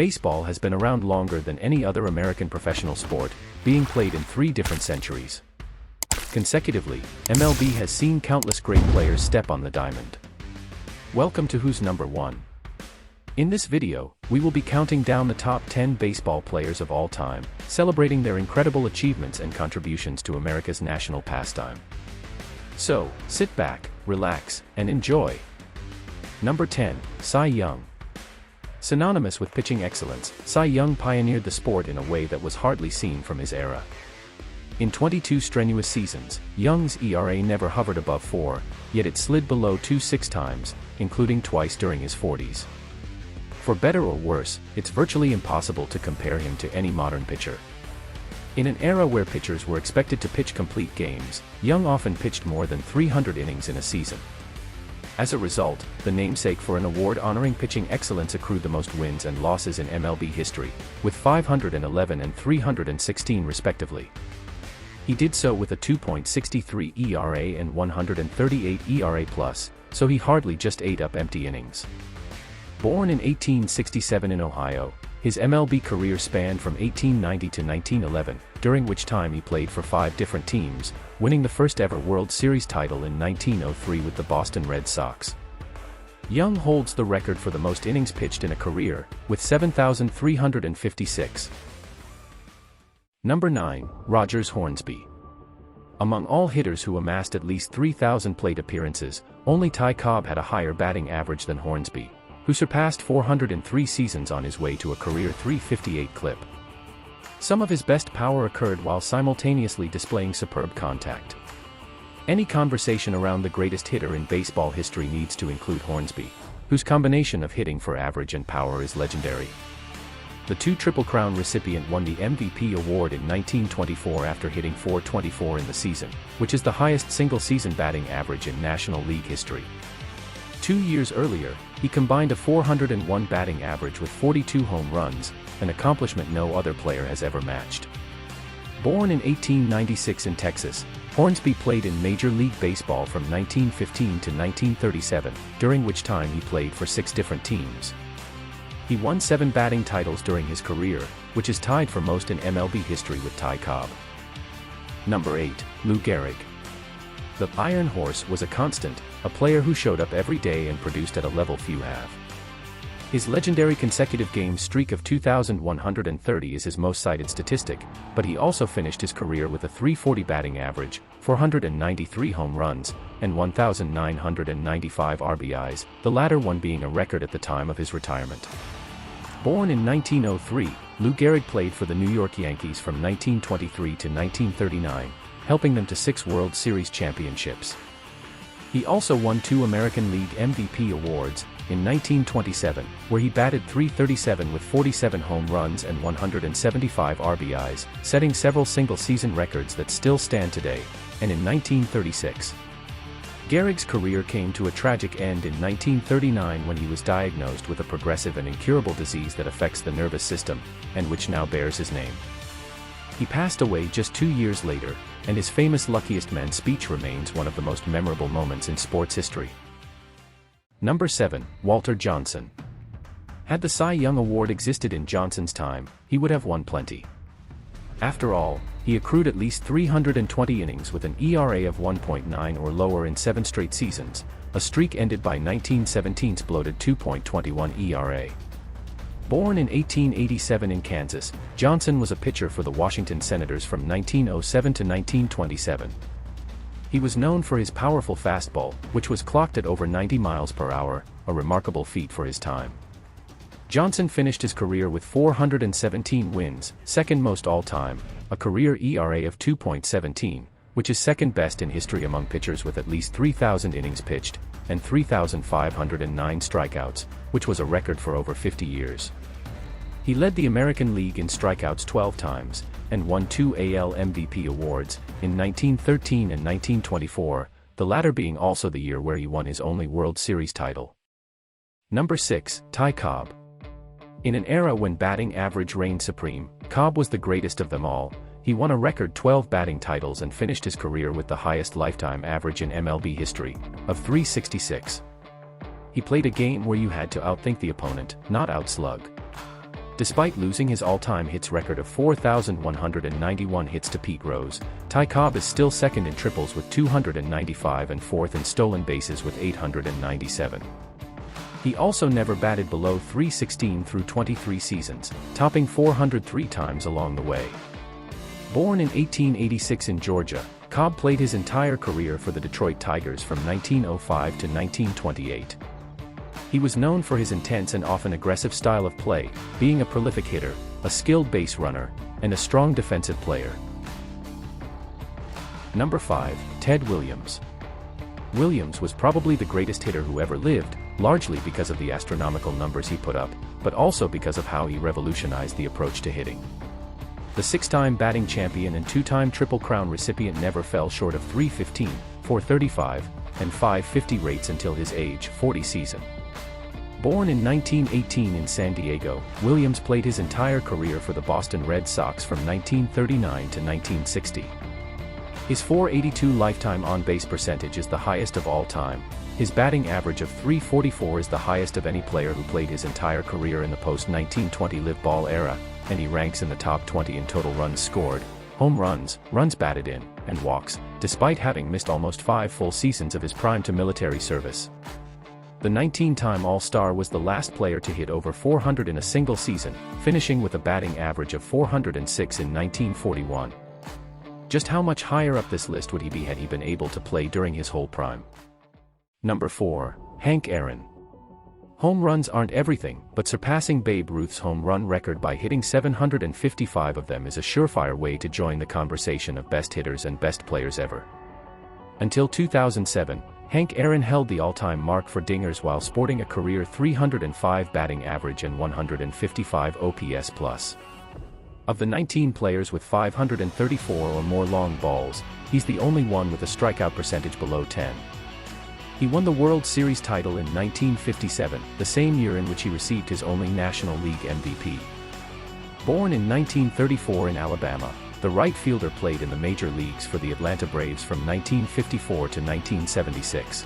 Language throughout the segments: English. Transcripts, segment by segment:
Baseball has been around longer than any other American professional sport, being played in 3 different centuries. Consecutively, MLB has seen countless great players step on the diamond. Welcome to Who's Number 1. In this video, we will be counting down the top 10 baseball players of all time, celebrating their incredible achievements and contributions to America's national pastime. So, sit back, relax, and enjoy. Number 10, Cy Young. Synonymous with pitching excellence, Cy Young pioneered the sport in a way that was hardly seen from his era. In 22 strenuous seasons, Young's ERA never hovered above 4, yet it slid below 2 6 times, including twice during his 40s. For better or worse, it's virtually impossible to compare him to any modern pitcher. In an era where pitchers were expected to pitch complete games, Young often pitched more than 300 innings in a season. As a result, the namesake for an award honoring pitching excellence accrued the most wins and losses in MLB history, with 511 and 316 respectively. He did so with a 2.63 ERA and 138 ERA+, so he hardly just ate up empty innings. Born in 1867 in Ohio, his MLB career spanned from 1890 to 1911, during which time he played for 5 different teams, winning the first ever World Series title in 1903 with the Boston Red Sox. Young holds the record for the most innings pitched in a career, with 7,356. Number 9, Rogers Hornsby. Among all hitters who amassed at least 3,000 plate appearances, only Ty Cobb had a higher batting average than Hornsby, who surpassed 403 seasons on his way to a career .358 clip. Some of his best power occurred while simultaneously displaying superb contact. Any conversation around the greatest hitter in baseball history needs to include Hornsby, whose combination of hitting for average and power is legendary. The 2 Triple Crown recipient won the MVP award in 1924 after hitting .424 in the season, which is the highest single-season batting average in National League history. 2 years earlier, he combined a 401 batting average with 42 home runs, an accomplishment no other player has ever matched. Born in 1896 in Texas, Hornsby played in Major League Baseball from 1915 to 1937, during which time he played for 6 different teams. He won 7 batting titles during his career, which is tied for most in MLB history with Ty Cobb. Number 8, Lou Gehrig. The Iron Horse was a constant, a player who showed up every day and produced at a level few have. His legendary consecutive game streak of 2,130 is his most cited statistic, but he also finished his career with a .340 batting average, 493 home runs, and 1,995 RBIs, the latter one being a record at the time of his retirement. Born in 1903, Lou Gehrig played for the New York Yankees from 1923 to 1939, helping them to 6 World Series championships. He also won 2 American League MVP awards, in 1927, where he batted .337 with 47 home runs and 175 RBIs, setting several single-season records that still stand today, and in 1936. Gehrig's career came to a tragic end in 1939 when he was diagnosed with a progressive and incurable disease that affects the nervous system, and which now bears his name. He passed away just 2 years later, and his famous Luckiest Man speech remains one of the most memorable moments in sports history. Number 7, Walter Johnson. Had the Cy Young Award existed in Johnson's time, he would have won plenty. After all, he accrued at least 320 innings with an ERA of 1.9 or lower in 7 straight seasons, a streak ended by 1917's bloated 2.21 ERA. Born in 1887 in Kansas, Johnson was a pitcher for the Washington Senators from 1907 to 1927. He was known for his powerful fastball, which was clocked at over 90 miles per hour, a remarkable feat for his time. Johnson finished his career with 417 wins, second most all-time, a career ERA of 2.17, which is second best in history among pitchers with at least 3,000 innings pitched, and 3,509 strikeouts, which was a record for over 50 years. He led the American League in strikeouts 12 times, and won 2 AL MVP awards, in 1913 and 1924, the latter being also the year where he won his only World Series title. Number 6, Ty Cobb. In an era when batting average reigned supreme, Cobb was the greatest of them all. He won a record 12 batting titles and finished his career with the highest lifetime average in MLB history, of .366. He played a game where you had to outthink the opponent, not outslug. Despite losing his all-time hits record of 4,191 hits to Pete Rose, Ty Cobb is still second in triples with 295 and fourth in stolen bases with 897. He also never batted below .316 through 23 seasons, topping 403 times along the way. Born in 1886 in Georgia, Cobb played his entire career for the Detroit Tigers from 1905 to 1928. He was known for his intense and often aggressive style of play, being a prolific hitter, a skilled base runner, and a strong defensive player. Number 5. Ted Williams. Williams was probably the greatest hitter who ever lived, largely because of the astronomical numbers he put up, but also because of how he revolutionized the approach to hitting. The 6-time batting champion and 2-time Triple Crown recipient never fell short of .315, .435, and .550 rates until his age 40 season. Born in 1918 in San Diego, Williams played his entire career for the Boston Red Sox from 1939 to 1960. His .482 lifetime on-base percentage is the highest of all time. His batting average of .344 is the highest of any player who played his entire career in the post-1920 live ball era, and he ranks in the top 20 in total runs scored, home runs, runs batted in, and walks, despite having missed almost 5 full seasons of his prime to military service. The 19-time All-Star was the last player to hit over 400 in a single season, finishing with a batting average of .406 in 1941. Just how much higher up this list would he be had he been able to play during his whole prime? Number 4. Hank Aaron. Home runs aren't everything, but surpassing Babe Ruth's home run record by hitting 755 of them is a surefire way to join the conversation of best hitters and best players ever. Until 2007, Hank Aaron held the all-time mark for dingers while sporting a career .305 batting average and 155 OPS+. Of the 19 players with 534 or more long balls, he's the only one with a strikeout percentage below 10. He won the World Series title in 1957, the same year in which he received his only National League MVP. Born in 1934 in Alabama, the right fielder played in the major leagues for the Atlanta Braves from 1954 to 1976.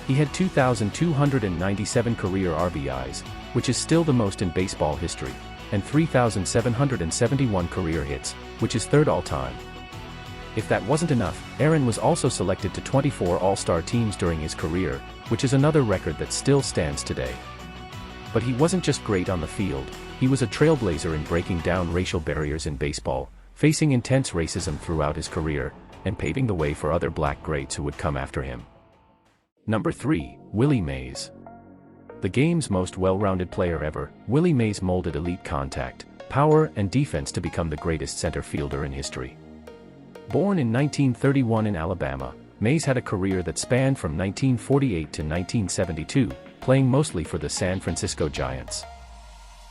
He had 2,297 career RBIs, which is still the most in baseball history, and 3,771 career hits, which is third all-time. If that wasn't enough, Aaron was also selected to 24 All-Star teams during his career, which is another record that still stands today. But he wasn't just great on the field, he was a trailblazer in breaking down racial barriers in baseball, facing intense racism throughout his career, and paving the way for other black greats who would come after him. Number 3. Willie Mays. The game's most well-rounded player ever, Willie Mays molded elite contact, power, and defense to become the greatest center fielder in history. Born in 1931 in Alabama, Mays had a career that spanned from 1948 to 1972, playing mostly for the San Francisco Giants.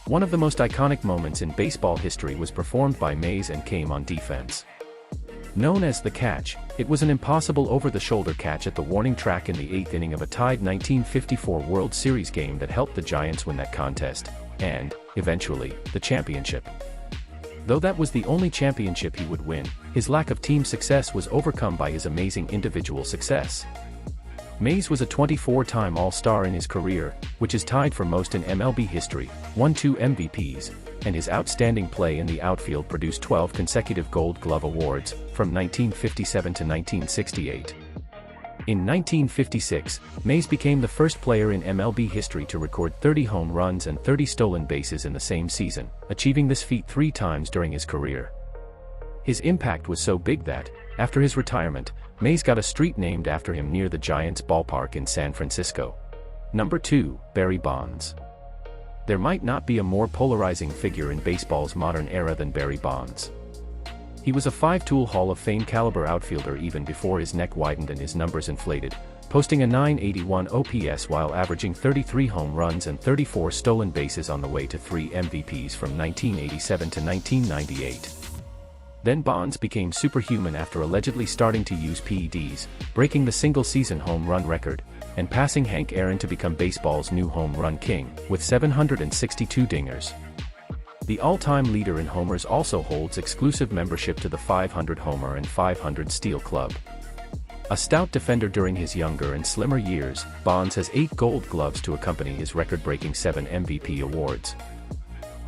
One of the most iconic moments in baseball history was performed by Mays and came on defense. Known as the catch, it was an impossible over-the-shoulder catch at the warning track in the 8th inning of a tied 1954 World Series game that helped the Giants win that contest, and, eventually, the championship. Though that was the only championship he would win, his lack of team success was overcome by his amazing individual success. Mays was a 24-time All-Star in his career, which is tied for most in MLB history, won 2 MVPs, and his outstanding play in the outfield produced 12 consecutive Gold Glove awards, from 1957 to 1968. In 1956, Mays became the first player in MLB history to record 30 home runs and 30 stolen bases in the same season, achieving this feat 3 times during his career. His impact was so big that, after his retirement, Mays got a street named after him near the Giants ballpark in San Francisco. Number 2. Barry Bonds. There might not be a more polarizing figure in baseball's modern era than Barry Bonds. He was a 5-tool Hall of Fame caliber outfielder even before his neck widened and his numbers inflated, posting a .981 OPS while averaging 33 home runs and 34 stolen bases on the way to 3 MVPs from 1987 to 1998. Then Bonds became superhuman after allegedly starting to use PEDs, breaking the single-season home run record, and passing Hank Aaron to become baseball's new home run king, with 762 dingers. The all-time leader in homers also holds exclusive membership to the 500 homer and 500 steal club. A stout defender during his younger and slimmer years, Bonds has 8 Gold Gloves to accompany his record-breaking 7 MVP awards.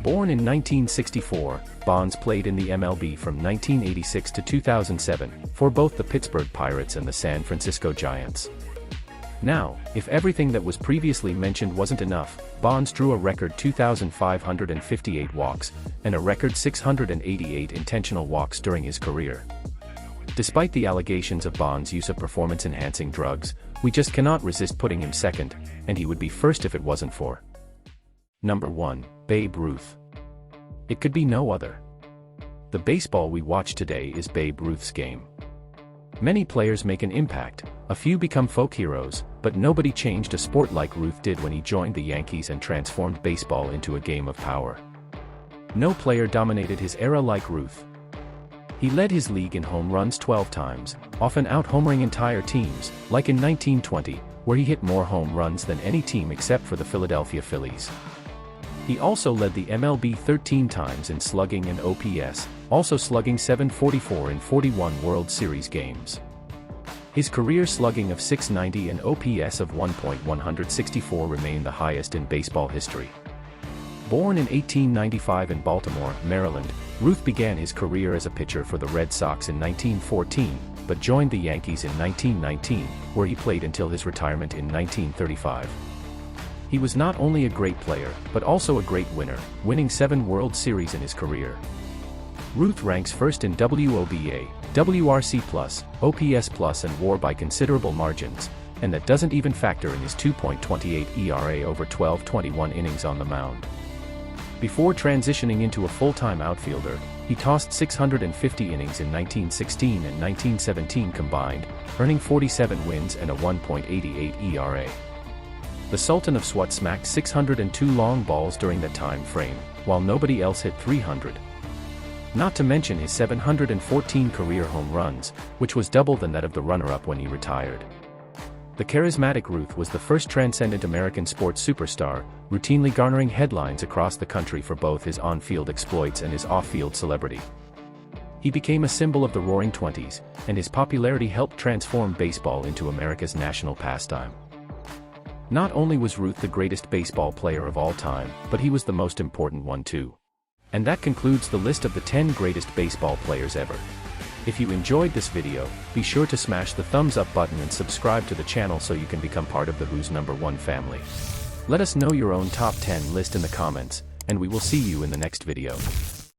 Born in 1964, Bonds played in the MLB from 1986 to 2007, for both the Pittsburgh Pirates and the San Francisco Giants. Now, if everything that was previously mentioned wasn't enough, Bonds drew a record 2,558 walks, and a record 688 intentional walks during his career. Despite the allegations of Bonds' use of performance-enhancing drugs, we just cannot resist putting him second, and he would be first if it wasn't for Number 1, Babe Ruth. It could be no other. The baseball we watch today is Babe Ruth's game. Many players make an impact, a few become folk heroes, but nobody changed a sport like Ruth did when he joined the Yankees and transformed baseball into a game of power. No player dominated his era like Ruth. He led his league in home runs 12 times, often out-homering entire teams, like in 1920, where he hit more home runs than any team except for the Philadelphia Phillies. He also led the MLB 13 times in slugging and OPS, also slugging .744 in 41 World Series games. His career slugging of .690 and OPS of .164 remain the highest in baseball history. Born in 1895 in Baltimore, Maryland, Ruth began his career as a pitcher for the Red Sox in 1914, but joined the Yankees in 1919, where he played until his retirement in 1935. He was not only a great player, but also a great winner, winning 7 World Series in his career. Ruth ranks first in WOBA, WRC+, OPS+, and WAR by considerable margins, and that doesn't even factor in his 2.28 ERA over 21 innings on the mound. Before transitioning into a full-time outfielder, he tossed 650 innings in 1916 and 1917 combined, earning 47 wins and a 1.88 ERA. The Sultan of Swat smacked 602 long balls during that time frame, while nobody else hit 300. Not to mention his 714 career home runs, which was double than that of the runner-up when he retired. The charismatic Ruth was the first transcendent American sports superstar, routinely garnering headlines across the country for both his on-field exploits and his off-field celebrity. He became a symbol of the Roaring Twenties, and his popularity helped transform baseball into America's national pastime. Not only was Ruth the greatest baseball player of all time, but he was the most important one too. And that concludes the list of the 10 greatest baseball players ever. If you enjoyed this video, be sure to smash the thumbs up button and subscribe to the channel so you can become part of the Who's Number 1 family. Let us know your own top 10 list in the comments, and we will see you in the next video.